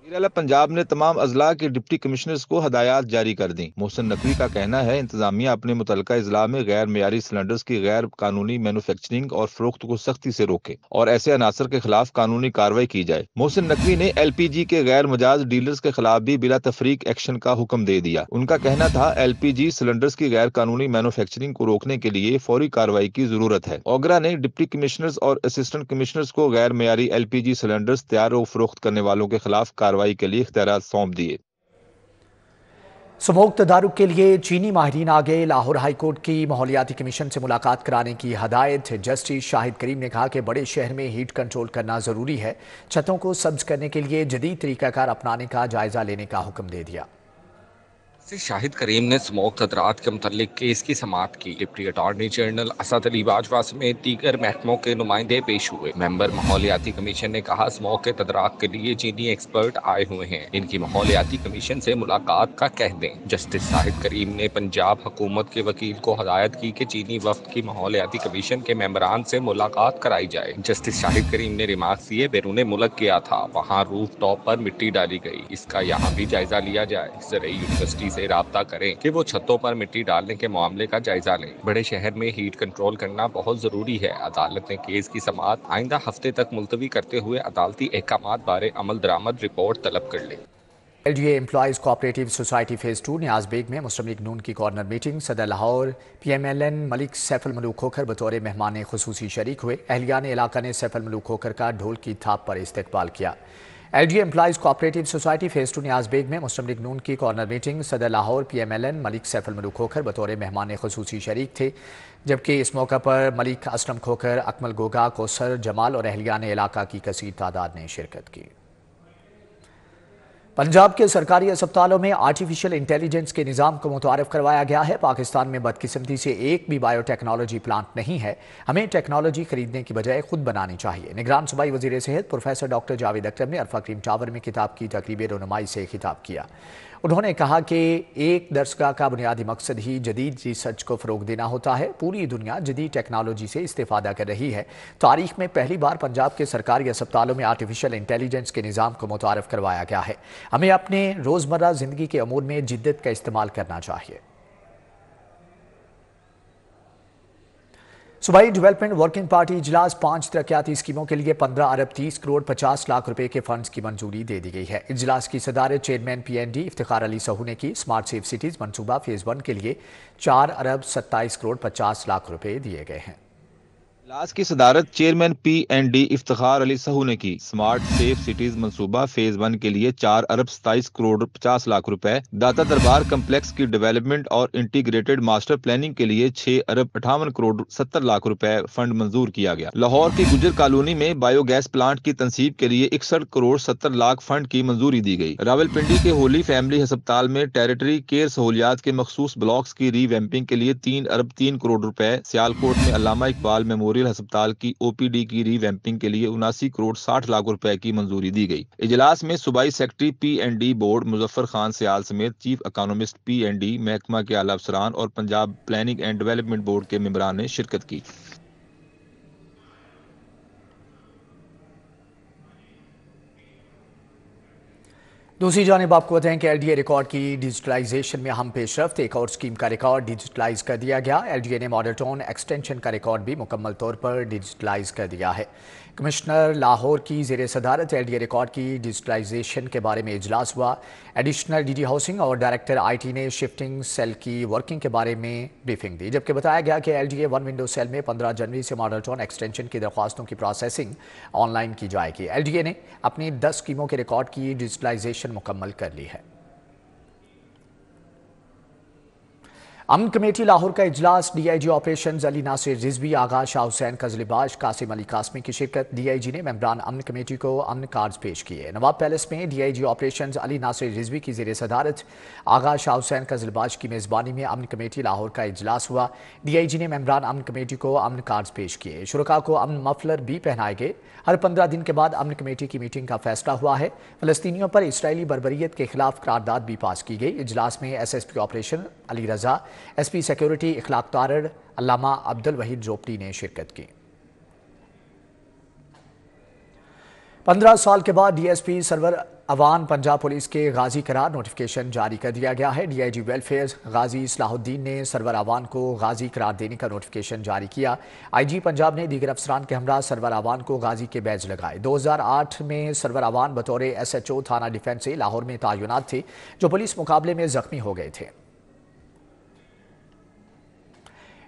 वज़ीर आला पंजाब ने तमाम अजला के डिप्टी कमिश्नर्स को हदायत जारी कर दी। मोहसिन नकवी का कहना है इंतजामिया अपने मुतल्लिका इजला में गैर मियारी सिलेंडर्स की गैर कानूनी मैन्युफैक्चरिंग और फरोख्त को सख्ती से रोके और ऐसे अनासर के खिलाफ कानूनी कार्रवाई की जाए। मोहसिन नकवी ने LPG के गैर मजाज डीलर्स के खिलाफ भी बिला तफरीक एक्शन का हुक्म दे दिया। उनका कहना था LPG सिलेंडर्स की गैर कानूनी मैन्युफैक्चरिंग को रोकने के लिए फौरी कार्रवाई की जरूरत है। ओगरा ने डिप्टी कमिश्नर्स और असिस्टेंट कमिश्नर्स को गैर मियारी LPG सिलेंडर्स तैयार और फरोख्त करने वालों के खिलाफ कार्रवाई के लिए इख्तियारात सौंप दिए। स्मोक तदारुक के लिए चीनी माहिरीन आगे। लाहौर हाई कोर्ट की माहौलियाती कमीशन से मुलाकात कराने की हदायत। जस्टिस शाहिद करीम ने कहा कि बड़े शहर में हीट कंट्रोल करना जरूरी है। छतों को सब्ज करने के लिए जदीद तरीकाकार अपनाने का जायजा लेने का हुक्म दे दिया। شاہد کریم نے اسموک خطرات کے متعلق کیس کی سماعت کی۔ ڈپٹی اٹارنی جنرل اسد علی باجوہ سمیت دیگر محکموں کے نمائندے پیش ہوئے۔ ممبر ماحولیاتی کمیشن نے کہا اسموک کے تدارک کے لیے چینی ایکسپرٹ آئے ہوئے ہیں، ان کی ماحولیاتی کمیشن سے ملاقات کا کہہ دیں۔ جسٹس شاہد کریم نے پنجاب حکومت کے وکیل کو ہدایت کی کہ چینی وفد کی ماحولیاتی کمیشن کے ممبران سے ملاقات کرائی جائے۔ جسٹس شاہد کریم نے ریمارکس دیے بیرون ملک گیا تھا، وہاں روف ٹاپ پر مٹی ڈالی گئی، اس کا یہاں بھی جائزہ لیا جائے۔ زرعی یونیورسٹی سے رابطہ کریں کہ وہ چھتوں پر مٹی ڈالنے کے معاملے کا جائزہ لیں۔ بڑے شہر میں ہیٹ کنٹرول کرنا بہت ضروری ہے۔ عدالت نے کیس کی سماعت آئندہ ہفتے تک ملتوی کرتے ہوئے عدالتی احکامات بارے عمل درآمد رپورٹ طلب کر لی۔ LDA employees cooperative society phase 2 نیاز بیگ میں مسلم لیگ نون کی کارنر میٹنگ۔ صدر لاہور PMLN ملک سیف الملوک کھوکھر بطور مہمان خصوصی شریک ہوئے۔ اہلیان علاقہ نے سیف الملوک کھوکھر کا ڈھول کی تھاپ پر استقبال کیا۔ LDA employees cooperative society phase 2 نیاز بیگ میں مسلم لیگ نون کی کارنر میٹنگ۔ صدر لاہور PMLN ملک سیف الملوک کھوکھر بطور مہمان خصوصی شریک تھے، جبکہ اس موقع پر ملک اسلم کھوکھر، اکمل گوگا، کوثر جمال اور اہلیان علاقہ کی کثیر تعداد نے شرکت کی۔ پنجاب کے سرکاری اسپتالوں میں آرٹیفیشل انٹیلیجنس کے نظام کو متعارف کروایا گیا ہے۔ پاکستان میں بدقسمتی سے ایک بھی بائیو ٹیکنالوجی پلانٹ نہیں ہے، ہمیں ٹیکنالوجی خریدنے کی بجائے خود بنانی چاہیے۔ نگران صوبائی وزیر صحت پروفیسر ڈاکٹر جاوید اکرم نے الفا کریم ٹاور میں کتاب کی تقریب رونمائی سے خطاب کیا۔ انہوں نے کہا کہ ایک درسگاہ کا بنیادی مقصد ہی جدید ریسرچ کو فروغ دینا ہوتا ہے۔ پوری دنیا جدید ٹیکنالوجی سے استفادہ کر رہی ہے۔ تاریخ میں پہلی بار پنجاب کے سرکاری اسپتالوں میں آرٹیفیشل انٹیلیجنس کے نظام کو متعارف کروایا گیا ہے۔ ہمیں اپنے روزمرہ زندگی کے امور میں جدت کا استعمال کرنا چاہیے۔ صوبائی ڈیولپمنٹ ورکنگ پارٹی اجلاس 5 ترقیاتی اسکیموں کے لیے 15 ارب 30 کروڑ 50 لاکھ روپے کے فنڈز کی منظوری دے دی گئی ہے۔ اجلاس کی صدارت چیئرمین PND افتخار علی سہو نے کی۔ اسمارٹ سیف سٹیز منصوبہ فیز 1 کے لیے 4 ارب 27 کروڑ 50 لاکھ روپے دیے گئے ہیں۔ اجلاس کی صدارت چیئرمین PND افتخار علی سہو نے کی۔ اسمارٹ سیف سٹیز منصوبہ فیز 1 کے لیے 4 ارب 27 کروڑ 50 لاکھ روپے، داتا دربار کمپلیکس کی ڈیولپمنٹ اور انٹیگریٹڈ ماسٹر پلاننگ کے لیے 6 ارب 58 کروڑ 70 لاکھ روپے فنڈ منظور کیا گیا۔ لاہور کی گجر کالونی میں بایو گیس پلانٹ کی تنصیب کے لیے 61 کروڑ 70 لاکھ فنڈ کی منظوری دی گئی۔ راولپنڈی کے ہولی فیملی ہسپتال میں ٹیریٹری کیئر سہولیات کے مخصوص بلاکس کی ری ویمپنگ کے لیے 3 ارب 3 کروڑ روپے۔ سیالکوٹ میں علامہ اقبال میموریل ہسپتال کی OPD کی ری ویمپنگ کے لیے 79 کروڑ 60 لاکھ روپے کی منظوری دی گئی۔ اجلاس میں صوبائی secretary PND board Muzaffar Khan Sial سمیت چیف اکانومسٹ PND محکمہ کے اعلی افسران اور Punjab planning and development board کے ممبران نے شرکت کی۔ دوسری جانب آپ کو بتائیں کہ LDA ریکارڈ کی ڈیجیٹلائزیشن میں اہم پیش رفت، ایک اور اسکیم کا ریکارڈ ڈیجیٹلائز کر دیا گیا۔ LDA نے ماڈل ٹاؤن ایکسٹینشن کا ریکارڈ بھی مکمل طور پر ڈیجیٹلائز کر دیا ہے۔ کمشنر لاہور کی زیر صدارت LDA ریکارڈ کی ڈیجیٹلائزیشن کے بارے میں اجلاس ہوا۔ ایڈیشنل DG ہاؤسنگ اور ڈائریکٹر IT نے شفٹنگ سیل کی ورکنگ کے بارے میں بریفنگ دی، جبکہ بتایا گیا کہ LDA 1 ونڈو سیل میں 15 جنوری سے ماڈل ٹاؤن ایکسٹینشن کی درخواستوں کی پروسیسنگ آن لائن کی جائے گی۔ LDA نے اپنی 10 اسکیموں کے ریکارڈ کی ڈیجیٹلائزیشن مکمل کر لی ہے۔ امن کمیٹی لاہور کا اجلاس، DIG آپریشنز علی ناصر رضوی، آغا شاہ حسین قزلباش، قاسم علی قاسمی کی شرکت۔ DIG نے ممبران امن کمیٹی کو امن کارڈز پیش کیے۔ نواب پیلس میں DIG آپریشنز علی ناصر رضوی کی زیر صدارت آغا شاہ حسین قزلباش کی میزبانی میں امن کمیٹی لاہور کا اجلاس ہوا۔ DIG نے ممبران امن کمیٹی کو امن کارڈز پیش کیے۔ شرکاء کو امن مفلر بھی پہنائے گئے۔ ہر 15 دن کے بعد امن کمیٹی کی میٹنگ کا فیصلہ ہوا ہے۔ فلسطینیوں پر اسرائیلی بربریت کے خلاف قرارداد بھی پاس کی گئی۔ اجلاس میں SSP operation Ali Raza, SP security اخلاق تارڑ علامہ عبدالوحید جوپڑی نے شرکت کی۔ 15 سال کے بعد DSP سرور اوان پنجاب پولیس کے غازی قرار نوٹیفیکیشن جاری کر دیا گیا ہے۔ DIG ویلفیئر غازی اصلاح الدین نے سرور اوان کو غازی قرار دینے کا نوٹیفیکیشن جاری کیا۔ IG پنجاب نے دیگر افسران کے ہمراہ سرور اوان کو غازی کے بیج لگائے۔ 2008 میں سرور اوان بطور SHO تھانہ ڈیفنس سے لاہور میں تعینات تھے، جو پولیس مقابلے میں زخمی ہو گئے تھے۔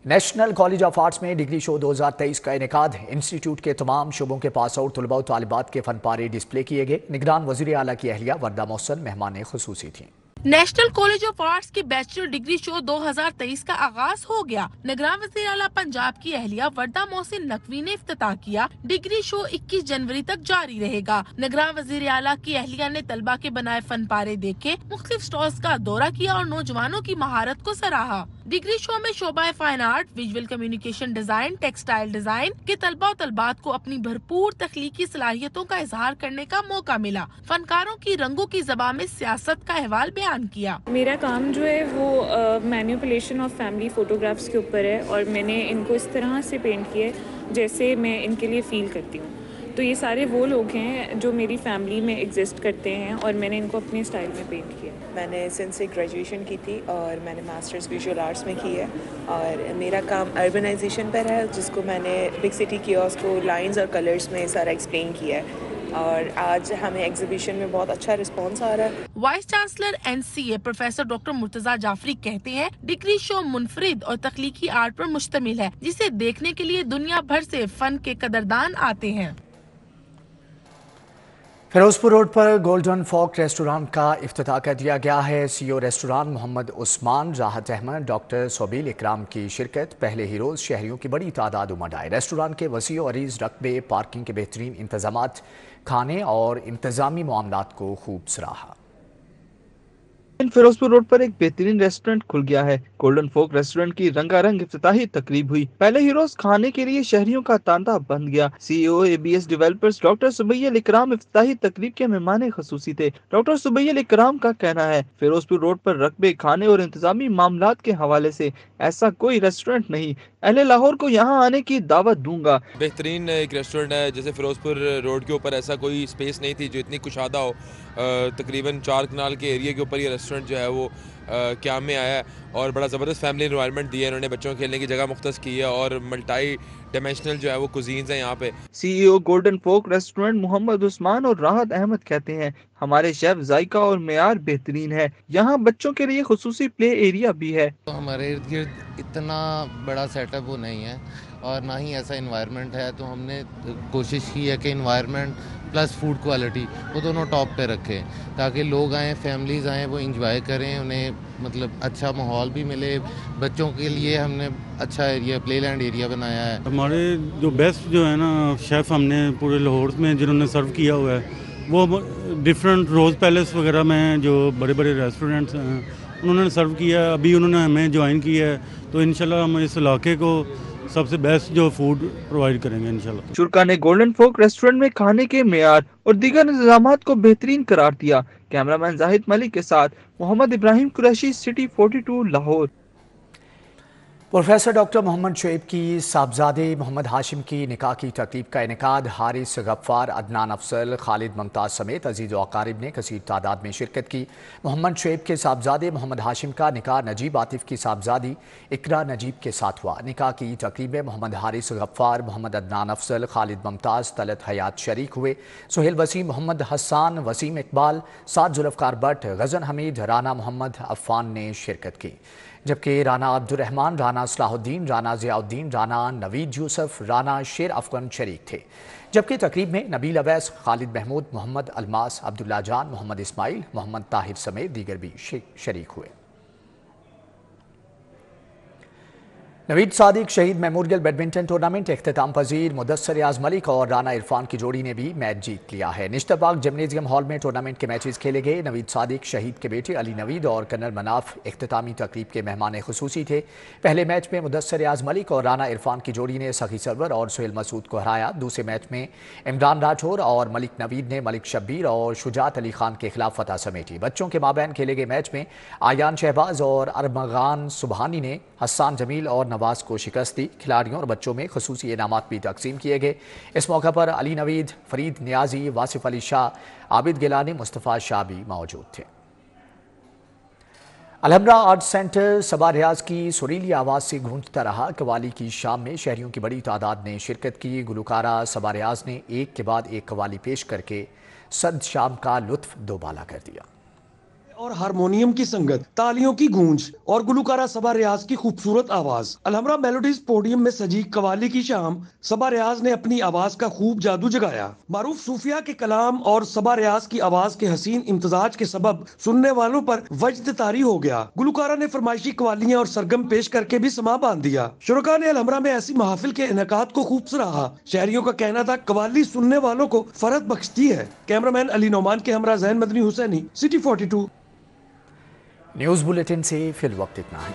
نیشنل کالج آف آرٹس میں ڈگری شو 2023 کا انعقاد، انسٹیٹیوٹ کے تمام شعبوں کے پاس آؤٹ طلباء و طالبات کے فن پارے ڈسپلے کیے گئے۔ نگران وزیر اعلیٰ کی اہلیہ وردہ محسن مہمان خصوصی تھیں۔ نیشنل کالج آف آرٹس کی بیچلر ڈگری شو 2023 کا آغاز ہو گیا۔ نگراں وزیر اعلیٰ پنجاب کی اہلیہ وردہ محسن نقوی نے افتتاح کیا۔ ڈگری شو 21 جنوری تک جاری رہے گا۔ نگراں وزیر اعلیٰ کی اہلیہ نے طلبہ کے بنائے فن پارے دیکھے، مختلف سٹالز کا دورہ کیا اور نوجوانوں کی مہارت کو سراہا۔ ڈگری شو میں شعبہ fine art, visual communication design, textile design کے طلبہ و طلبات کو اپنی بھرپور تخلیقی صلاحیتوں کا اظہار کرنے کا موقع ملا۔ فنکاروں کی رنگوں کی زبان میں سیاست کا احوال بیان کیا۔ میرا کام جو ہے وہ مینیپولیشن آف فیملی فوٹوگرافس کے اوپر ہے، اور میں نے ان کو اس طرح سے پینٹ کیا ہے جیسے میں ان کے لیے فیل کرتی ہوں۔ تو یہ سارے وہ لوگ ہیں جو میری فیملی میں ایگزسٹ کرتے ہیں، اور میں نے ان کو اپنے اسٹائل میں پینٹ کیا۔ میں نے سنس سے گریجویشن کی تھی اور میں نے ماسٹرز ویژول آرٹس میں کی ہے، اور میرا کام اربنائزیشن پر ہے، جس کو میں نے بگ سٹی کیوسک کو لائنز اور کلرز میں سارا ایکسپلین کیا ہے، اور آج ہمیں ایگزیبیشن میں بہت اچھا رسپانس آ رہا ہے۔ Vice chancellor NCA professor doctor Murtaza Jafri کہتے ہیں ڈگری شو منفرد اور تخلیقی آرٹ پر مشتمل ہے، جسے دیکھنے کے لیے دنیا بھر سے فن کے قدردان آتے ہیں۔ فیروزپور روڈ پر گولڈن فوک ریسٹورانٹ کا افتتاح کر دیا گیا ہے۔ CEO ریسٹورانٹ محمد عثمان، راحت احمد، ڈاکٹر سوبیل اکرام کی شرکت۔ پہلے ہی روز شہریوں کی بڑی تعداد امڈ آئے۔ ریسٹورانٹ کے وسیع و عریض رقبے، پارکنگ کے بہترین انتظامات، کھانے اور انتظامی معاملات کو خوب سراہا۔ فیروزپور روڈ پر ایک بہترین ریسٹورنٹ کھل گیا ہے۔ گولڈن فوک ریسٹورنٹ کی رنگا رنگ افتتاحی تقریب ہوئی۔ پہلے ہی روز کھانے کے لیے شہریوں کا تانتا بند گیا۔ CEO ABS ڈیولپرز ڈاکٹر سبیل اکرام افتتاحی تقریب کے مہمان خصوصی تھے۔ ڈاکٹر سبیل اکرام کا کہنا ہے فیروزپور روڈ پر رقبے، کھانے اور انتظامی معاملات کے حوالے سے ایسا کوئی ریسٹورنٹ نہیں۔ اہل لاہور کو یہاں آنے کی دعوت دوں گا۔ بہترین ایک ریسٹورنٹ ہے، جیسے فیروزپور روڈ کے اوپر ایسا کوئی اسپیس نہیں تھی جو اتنی کشادہ ہو۔ تقریباً 4 کنال کے ایریا کے اوپر یہ ریسٹورنٹ جو ہے وہ قیام میں آیا ہے، اور بڑا زبردست فیملی انوائرمنٹ دیا ہے انہوں نے، بچوں کے کھیلنے کی جگہ مختص کی ہے، اور ملٹائی ڈائمینشنل جو ہے وہ کوزینز ہیں یہاں پہ۔ CEO golden folk restaurant Muhammad Usman اور راحت احمد کہتے ہیں ہمارے شیف ذائقہ اور معیار بہترین ہے، یہاں بچوں کے لیے خصوصی پلے ایریا بھی ہے۔ ہمارے ارد گرد اتنا بڑا سیٹ اپ وہ نہیں ہے، اور نہ ہی ایسا انوائرمنٹ ہے، تو ہم نے کوشش کی ہے کہ انوائرمنٹ پلس فوڈ کوالٹی وہ دونوں ٹاپ پہ رکھیں، تاکہ لوگ آئیں، فیملیز آئیں، وہ انجوائے کریں، انہیں مطلب اچھا ماحول بھی ملے۔ بچوں کے لیے ہم نے اچھا ایریا، پلے لینڈ ایریا بنایا ہے۔ ہمارے جو بیسٹ جو ہے نا شیف ہم نے پورے لاہور میں جنہوں نے سرو کیا ہوا ہے، وہ ڈفرینٹ روز پیلس وغیرہ میں جو بڑے بڑے ریسٹورنٹس ہیں انہوں نے سرو کیا ہے۔ ابھی انہوں نے ہمیں جوائن کیا ہے، تو انشاءاللہ ہم اس علاقے کو سب سے بیسٹ جو فوڈ پرووائڈ کریں گے انشاءاللہ۔ شرکا نے گولڈن فوک ریسٹورنٹ میں کھانے کے معیار اور دیگر انتظامات کو بہترین قرار دیا۔ کیمرامین زاہد ملک کے ساتھ Muhammad Ibrahim Qureshi, city 42 Lahore. Professor doctor Muhammad Shoaib کی صاحبزادے محمد ہاشم کی نکاح کی تقریب کا انعقاد۔ حارث غفار، عدنان افضل، خالد ممتاز سمیت عزیز و اقارب نے کثیر تعداد میں شرکت کی۔ محمد شعیب کے صاحبزادے محمد ہاشم کا نکاح نجیب عاطف کی صاحبزادی اقرا نجیب کے ساتھ ہوا۔ نکاح کی تقریب میں محمد حارث غفار، محمد عدنان افضل، خالد ممتاز، طلعت حیات شریک ہوئے۔ سہیل وسیم، محمد حسان، وسیم اقبال، سعد ذوالفقار بٹ، غزن حمید، رانا محمد عفان نے شرکت کی، جبکہ رانا عبدالرحمان، رانا صلاح الدین، رانا ضیاء الدین، رانا نوید یوسف، رانا شیر افغان شریک تھے۔ جبکہ تقریب میں نبیل اویس، خالد محمود، محمد الماس، عبداللہ جان، محمد اسماعیل، محمد طاہر سمیت دیگر بھی شریک ہوئے۔ نوید صادق شہید میموریل بیڈمنٹن ٹورنامنٹ اختتام پذیر۔ مدثر ریاض ملک اور رانا عرفان کی جوڑی نے بھی میچ جیت لیا ہے۔ نشتر پاک جمنیزیم ہال میں ٹورنامنٹ کے میچز کھیلے گئے۔ نوید صادق شہید کے بیٹے علی نوید اور کرنل مناف اختتامی تقریب کے مہمان خصوصی تھے۔ پہلے میچ میں مدثر ریاض ملک اور رانا عرفان کی جوڑی نے سخی سرور اور سہیل مسعود کو ہرایا۔ دوسرے میچ میں عمران راٹھور اور ملک نوید نے ملک شبیر اور شجاعت علی خان کے خلاف فتح سمیٹی۔ بچوں کے مابین کھیلے گئے میچ میں آیان شہباز اور ارمغان سبحانی نے حسان جمیل اور نواز کو شکست دی۔ کھلاڑیوں اور بچوں میں خصوصی انعامات بھی تقسیم کیے گئے۔ اس موقع پر علی نوید، فرید نیازی، واصف علی شاہ، عابد گیلانی، مصطفیٰ شاہ بھی موجود تھے۔ الحمرا آرٹ سینٹر صبا ریاض کی سریلی آواز سے گونجتا رہا۔ قوالی کی شام میں شہریوں کی بڑی تعداد نے شرکت کی۔ گلوکارہ صبا ریاض نے ایک کے بعد ایک قوالی پیش کر کے صد شام کا لطف دوبالا کر دیا۔ और हारमोनियम की संगत, तालियों की गूंज और गुलकारा सबा रियाज की खूबसूरत आवाज। अलहमरा मेलोडीज पोडियम में सजी कवाली की शाम सबा रियाज ने अपनी आवाज का खूब जादू जगाया। मारूफ सूफिया के कलाम और सबा रियाज की आवाज के हसीन इम्तजाज के सबब सुनने वालों पर वजद तारी हो गया। गुलकारा ने फरमाइशी कवालियां और सरगम पेश करके भी समा बांध दिया। शुरका ने अलहमरा में ऐसी महफिल के इनेकात को खूब सराहा। शहरियों का कहना था कवाली सुनने वालों को फरहत बख्शती है। कैमरामैन अली नौमान के Hamra Zain Madni Hussaini, City 42। News bulletin से फिल वक्त इतना है।